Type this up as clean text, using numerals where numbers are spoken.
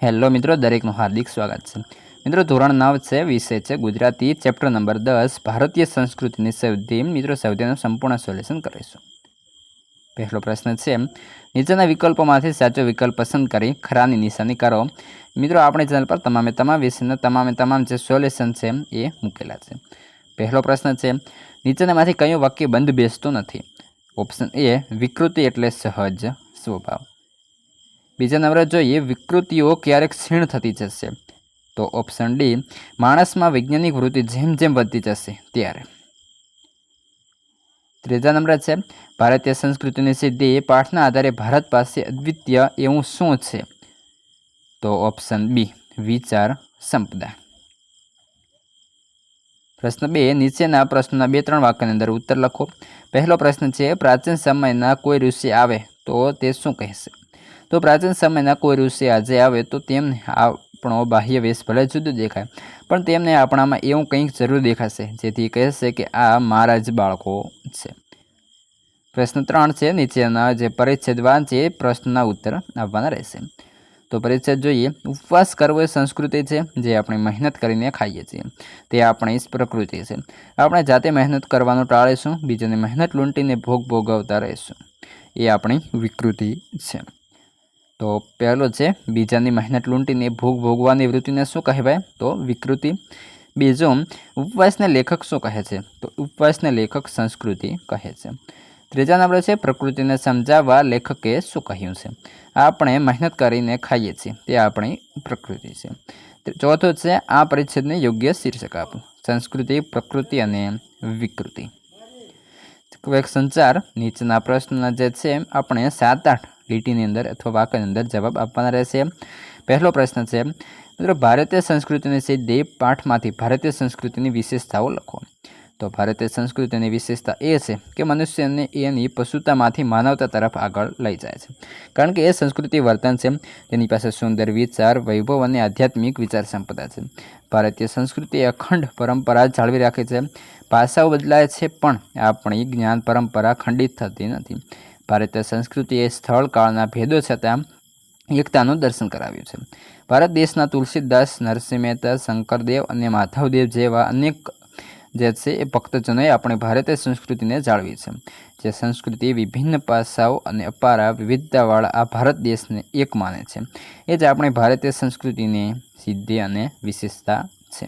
Hello મિત્રો, દરેકનું હાર્દિક સ્વાગત છે। મિત્રો, ધોરણ 9 છે, વિષય છે ગુજરાતી, ચેપ્ટર નંબર 10 ભારતીય સંસ્કૃતિની સૌથી મિત્રો સૌથીનું સંપૂર્ણ સોલ્યુશન કરીશું। પહેલો પ્રશ્ન છે, નીચેના વિકલ્પોમાંથી સાચો વિકલ્પ પસંદ કરી ખરાની નિશાની કરો। મિત્રો, આપણી ચેનલ પર તમામ વિષયના તમામ જે સોલ્યુશન છે એ મૂકેલા છે। પહેલો પ્રશ્ન છે, નીચેનામાંથી કયું વાક્ય બંધ બેસતું નથી? ઓપ્શન એ, વિકૃતિ એટલે સહજ સ્વભાવ। બીજા નંબરે જોઈએ, વિકૃતિઓ ક્યારેક ક્ષીણ થતી જશે? તો ઓપ્શન ડી, માણસમાં વૈજ્ઞાનિક વૃત્તિ જેમ જેમ વધતી જશે ત્યારે। ત્રીજા નંબરે છે, ભારતીય સંસ્કૃતિની સિદ્ધિ પાઠના આધારે ભારત પાસે અદ્વિતીય એવું શું છે? તો ઓપ્શન બી, વિચાર સંપદા। પ્રશ્ન 2, નીચેના પ્રશ્નના 2-3 વાક્યની અંદર ઉત્તર લખો। પહેલો પ્રશ્ન છે, પ્રાચીન સમયના કોઈ ઋષિ આવે તો તે શું કહેશે? તો પ્રાચીન સમયના કોઈ ઋષિ આજે આવે તો તેમને આપણો બાહ્ય વેશ ભલે જુદો દેખાય, પણ તેમને આપણામાં એવું કંઈક જરૂર દેખાશે જેથી કહેશે કે આ મારા જ બાળકો છે। પ્રશ્ન 3 છે, નીચેના જે પરિચ્છેદ વાંચીએ પ્રશ્નના ઉત્તર આપવાના રહેશે। તો પરિચ્છેદ જોઈએ, ઉપવાસ કરવો એ સંસ્કૃતિ છે જે આપણે મહેનત કરીને ખાઈએ છીએ, તે આપણી પ્રકૃતિ છે। આપણે જાતે મહેનત કરવાનું ટાળીશું, બીજાની મહેનત લૂંટીને ભોગ ભોગવતા રહીશું, એ આપણી વિકૃતિ છે। તો પહેલો છે, બીજાની મહેનત લૂંટીને ભોગ ભોગવાની વૃત્તિને શું કહેવાય? તો વિકૃતિ। બીજું, ઉપવાસને લેખક શું કહે છે? તો ઉપવાસને લેખક સંસ્કૃતિ કહે છે। ત્રીજા નંબર છે, પ્રકૃતિને સમજાવવા લેખકે શું કહ્યું છે? આપણે મહેનત કરીને ખાઈએ છીએ, તે આપણી પ્રકૃતિ છે। ચોથો છે, આ પરિચ્છેદને યોગ્ય શીર્ષક આપો, સંસ્કૃતિ, પ્રકૃતિ અને વિકૃતિ। સંચાર, નીચેના પ્રશ્નના જે છે આપણે 7-8 લીટીની અંદર અથવા વાક્યની અંદર જવાબ આપવાના રહેશે। પહેલો પ્રશ્ન છે, મિત્રો, ભારતીય સંસ્કૃતિની સિદ્ધિ પાઠમાંથી ભારતીય સંસ્કૃતિની વિશેષતાઓ લખો। તો ભારતીય સંસ્કૃતિની વિશેષતા એ છે કે મનુષ્યને એની પશુતામાંથી માનવતા તરફ આગળ લઈ જાય છે, કારણ કે એ સંસ્કૃતિ વર્તન છે, તેની પાસે સુંદર વિચાર, વૈભવ અને આધ્યાત્મિક વિચાર સંપદા છે। ભારતીય સંસ્કૃતિ અખંડ પરંપરા જાળવી રાખે છે, ભાષાઓ બદલાય છે પણ આપણી જ્ઞાન પરંપરા ખંડિત થતી નથી। ભારતીય સંસ્કૃતિએ સ્થળ કાળના ભેદો છતાં એકતાનું દર્શન કરાવ્યું છે। ભારત દેશના તુલસીદાસ, નરસિંહ મહેતા, શંકરદેવ અને માધવદેવ જેવા અનેક જે છે એ ભક્તજનોએ આપણે ભારતીય સંસ્કૃતિને જાળવી છે, જે સંસ્કૃતિ વિભિન્ન પાસાઓ અને અપાર વિવિધતાવાળા આ ભારત દેશને એક માને છે, એ જ આપણી ભારતીય સંસ્કૃતિની સિદ્ધિ અને વિશેષતા છે।